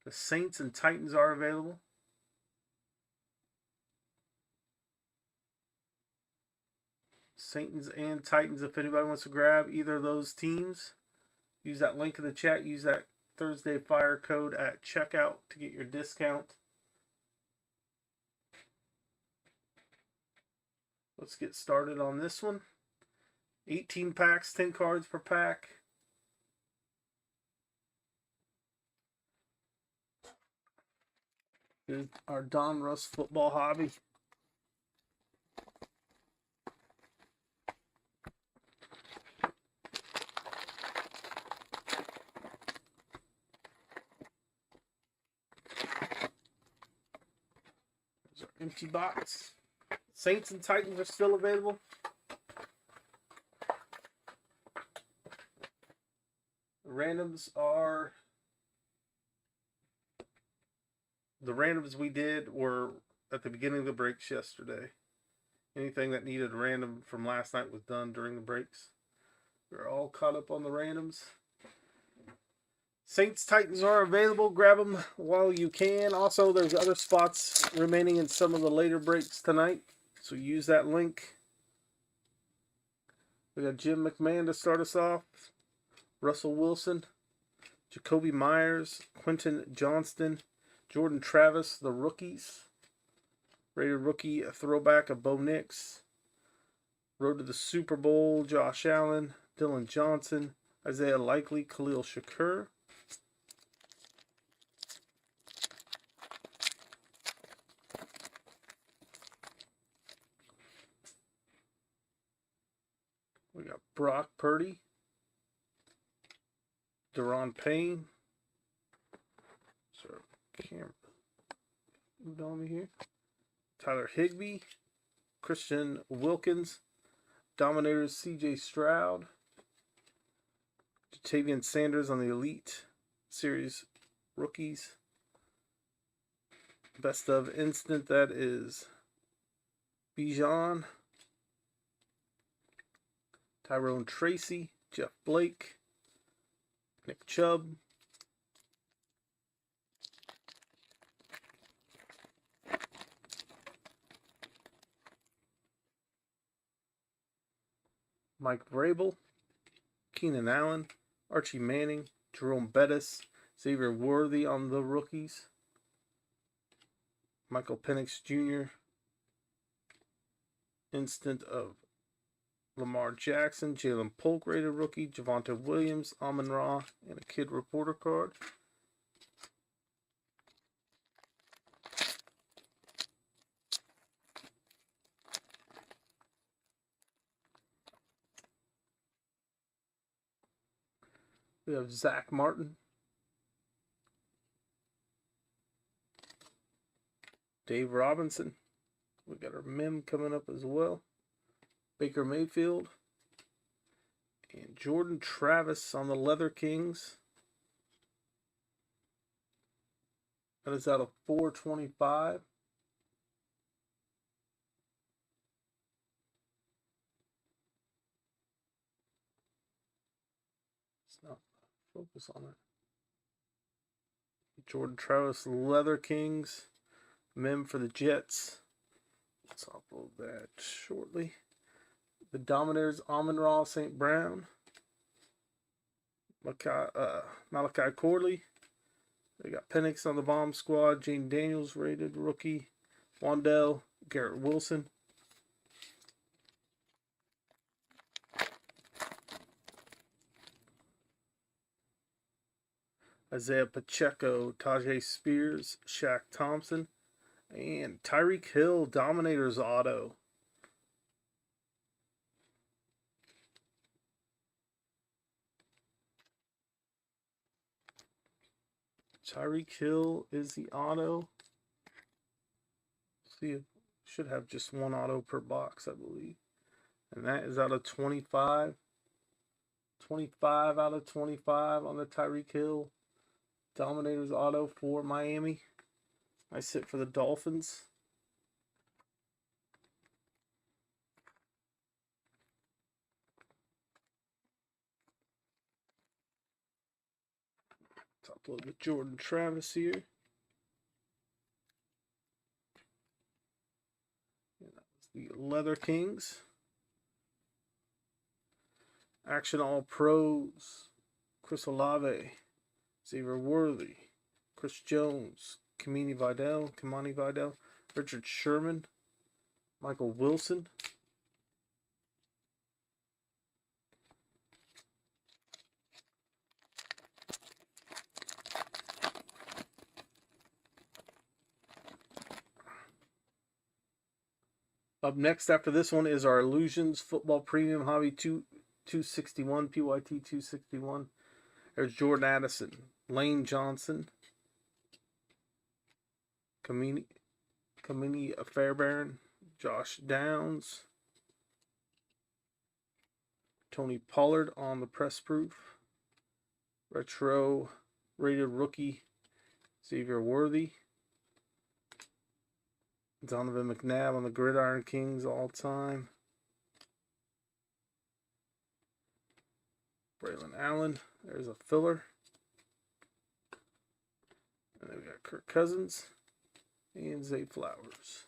The Saints and Titans are available. Saints and Titans, if anybody wants to grab either of those teams, use that link in the chat. Use that Thursday Fire code at checkout to get your discount. Let's get started on this one. 18 packs, 10 cards per pack. This is our Donruss football hobby. There's our empty box. Saints and Titans are still available. The randoms we did were at the beginning of the breaks yesterday. Anything that needed a random from last night was done during the breaks. We're all caught up on the randoms. Saints Titans are available. Grab them while you can. Also, there's other spots remaining in some of the later breaks tonight, so use that link. We got Jim McMahon to start us off. Russell Wilson, Jacoby Myers, Quentin Johnston, Jordan Travis, the rookies. Rated rookie throwback of Bo Nix. Road to the Super Bowl, Josh Allen, Dylan Johnson, Isaiah Likely, Khalil Shakur. We got Brock Purdy, Deron Payne. Sorry, camera moved on me here. Tyler Higbee, Christian Wilkins, Dominators CJ Stroud, Jatavian Sanders on the Elite Series rookies. Best of instant, that is Bijan, Tyrone Tracy, Jeff Blake, Nick Chubb, Mike Vrabel, Keenan Allen, Archie Manning, Jerome Bettis, Xavier Worthy on the rookies, Michael Penix Jr., instant of Lamar Jackson, Jalen Polk rated rookie, Javonte Williams, Amon-Ra, and a kid reporter card. We have Zach Martin, Dave Robinson. We got our Mim coming up as well. Baker Mayfield. And Jordan Travis on the Leather Kings. That is out of 425. It's not focus on it. Jordan Travis, Leather Kings. Mem for the Jets. Let's upload that shortly. The Dominators, Amon-Ra St. Brown. Malachi Corley. They got Penix on the bomb squad. Jane Daniels rated rookie. Wandell, Garrett Wilson. Isaiah Pacheco, Tajay Spears, Shaq Thompson, and Tyreek Hill, Dominators auto. Tyreek Hill is the auto. See, should have just one auto per box, I believe. And that is out of 25. 25 out of 25 on the Tyreek Hill. Dominators auto for Miami. I sit for the Dolphins. Upload the Jordan Travis here. And that was the Leather Kings. Action All Pros. Chris Olave. Xavier Worthy. Chris Jones. Kamani Vidal. Richard Sherman. Michael Wilson. Up next after this one is our Illusions Football Premium Hobby 261, PYT 261. There's Jordan Addison, Lane Johnson, Kamini Fairbairn, Josh Downs, Tony Pollard on the press proof, retro rated rookie Xavier Worthy, Donovan McNabb on the Gridiron Kings all time, Braylon Allen, there's a filler, and then we got Kirk Cousins and Zay Flowers.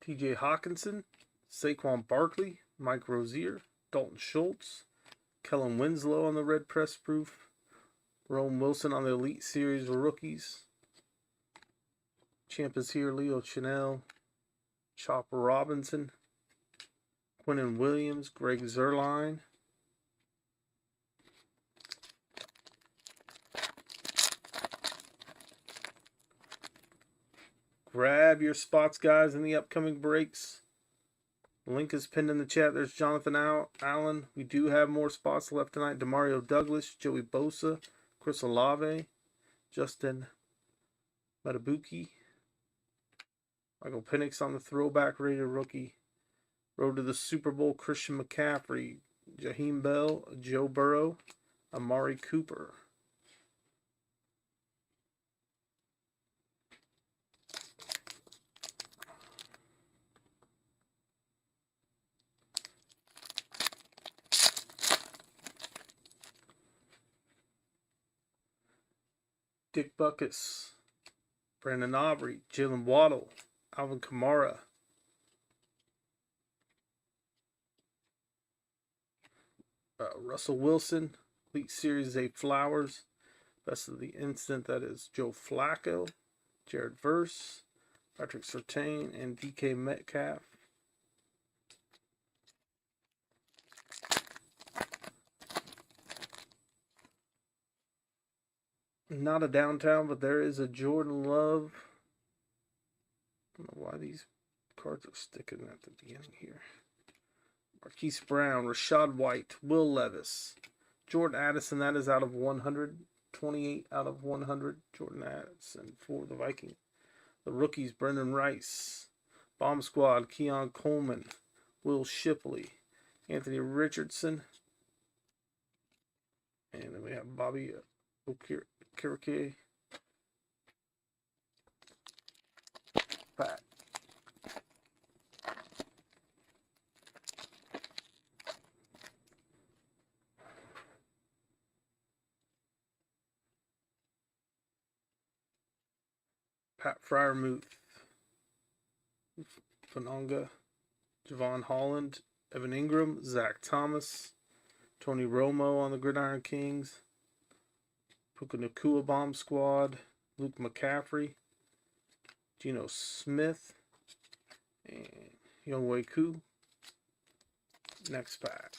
TJ Hawkinson, Saquon Barkley, Mike Rozier, Dalton Schultz, Kellen Winslow on the red press proof, Rome Wilson on the Elite Series rookies, Champ is here, Leo Chanel, Chopper Robinson, Quinnen Williams, Greg Zuerlein, grab your spots, guys, in the upcoming breaks. Link is pinned in the chat. There's Jonathan Allen. We do have more spots left tonight. Demario Douglas, Joey Bosa, Chris Olave, Justin Matabuki, Michael Penix on the throwback rated rookie. Road to the Super Bowl, Christian McCaffrey, Jaheim Bell, Joe Burrow, Amari Cooper. Dick Buckus, Brandon Aubrey, Jalen Waddle, Alvin Kamara, Russell Wilson, Elite Series A Flowers, Best of the Instant, that is Joe Flacco, Jared Verse, Patrick Surtain, and DK Metcalf. Not a downtown, but there is a Jordan Love. I don't know why these cards are sticking at the beginning here. Marquise Brown, Rashad White, Will Levis, Jordan Addison, that is out of 100. 28 out of 100. Jordan Addison for the Vikings. The rookies, Brendan Rice, Bomb Squad, Keon Coleman, Will Shipley, Anthony Richardson, and then we have Bobby Okereke. Pat. Pat Fryermuth, Fanonga, Javon Holland, Evan Ingram, Zach Thomas, Tony Romo on the Gridiron Kings, Puka Nacua Bomb Squad, Luke McCaffrey, Geno Smith, and Younghoe Koo. Next pack.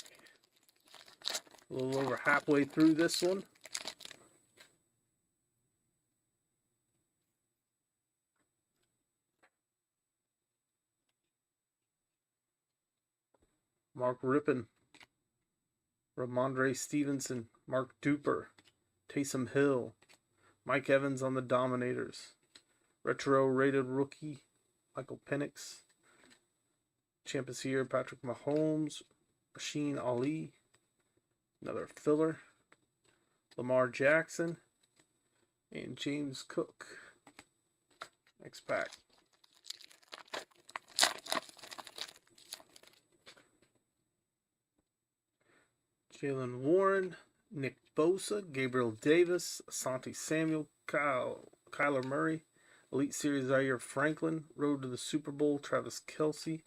A little over halfway through this one. Mark Rippon, Ramondre Stevenson, Mark Duper, Taysom Hill, Mike Evans on the Dominators, retro rated rookie, Michael Penix, Champ is here, Patrick Mahomes, Rasheen Ali, another filler, Lamar Jackson, and James Cook. Next pack. Jalen Warren, Nick Bosa, Gabriel Davis, Asante Samuel, Kyler Murray, Elite Series Zaire Franklin, Road to the Super Bowl, Travis Kelce,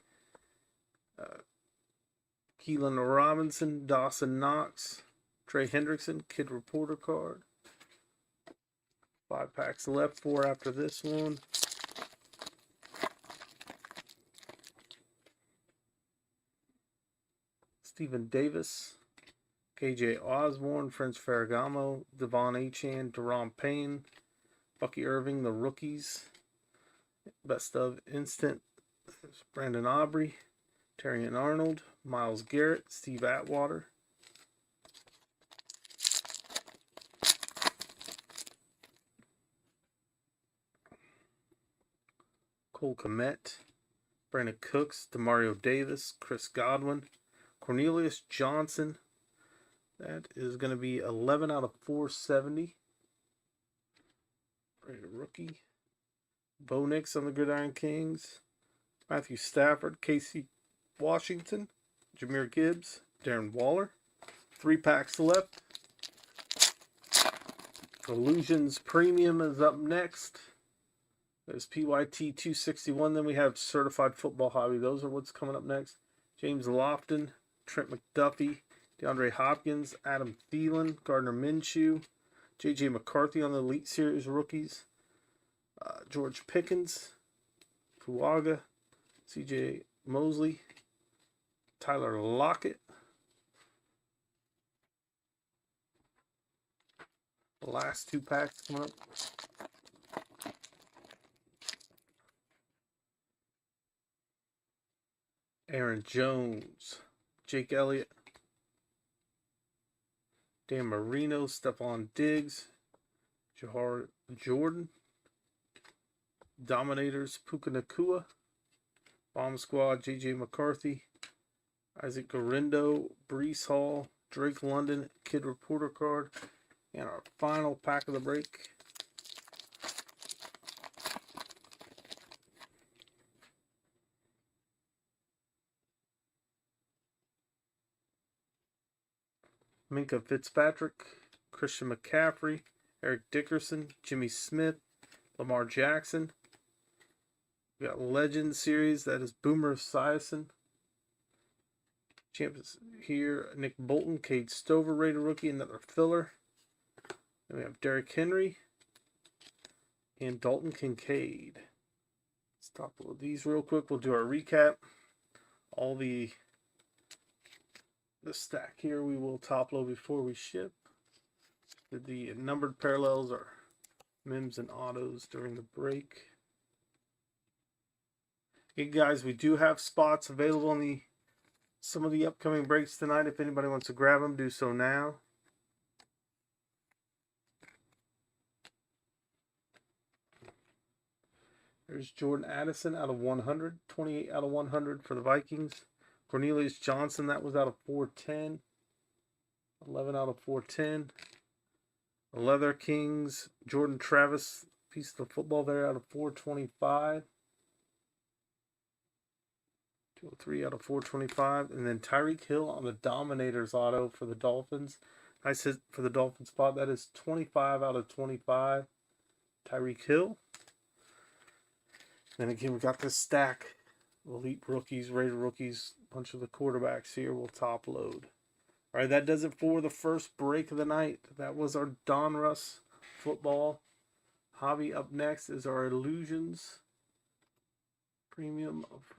Keelan Robinson, Dawson Knox, Trey Hendrickson, Kid Reporter card. 5 packs left, 4 after this one. Stephen Davis, KJ Osborne, French Ferragamo, Devon Achane, Deron Payne, Bucky Irving, the rookies. Best of Instant, Brandon Aubrey, Terrion Arnold, Myles Garrett, Steve Atwater. Cole Kmet, Brandon Cooks, Demario Davis, Chris Godwin, Cornelius Johnson. That is going to be 11 out of 470. Rated rookie. Bo Nix on the Gridiron Kings. Matthew Stafford, Casey Washington, Jahmyr Gibbs, Darren Waller. 3 packs left. Illusions Premium is up next. There's PYT 261. Then we have Certified Football Hobby. Those are what's coming up next. James Lofton, Trent McDuffie, DeAndre Hopkins, Adam Thielen, Gardner Minshew, J.J. McCarthy on the Elite Series rookies, George Pickens, Fuaga, C.J. Mosley, Tyler Lockett. The last 2 packs coming up. Aaron Jones, Jake Elliott, Dan Marino, Stephon Diggs, Jahar Jordan, Dominators, Puka Nacua, Bomb Squad, J.J. McCarthy, Isaac Gorindo, Breece Hall, Drake London, Kid Reporter card, and our final pack of the break. Minka Fitzpatrick, Christian McCaffrey, Eric Dickerson, Jimmy Smith, Lamar Jackson. We got Legend Series, that is Boomer Esiason. Champions here, Nick Bolton, Cade Stover, rated rookie, another filler. Then we have Derrick Henry and Dalton Kincaid. Let's top load these real quick. We'll do our recap. All the stack here we will top load before we ship. The numbered parallels are Mims and autos during the break. Okay, guys, we do have spots available in some of the upcoming breaks tonight. If anybody wants to grab them, do so now. There's Jordan Addison out of 100, 28 out of 100 for the Vikings. Cornelius Johnson, that was out of 410. 11 out of 410. The Leather Kings, Jordan Travis, piece of the football there out of 425. 203 out of 425. And then Tyreek Hill on the Dominators auto for the Dolphins. Nice hit for the Dolphins spot. That is 25 out of 25. Tyreek Hill. Then again, we got this stack. Elite rookies, rated rookies, bunch of the quarterbacks here. We'll top load. All right, that does it for the first break of the night. That was our Donruss football hobby. Up next is our Illusions Premium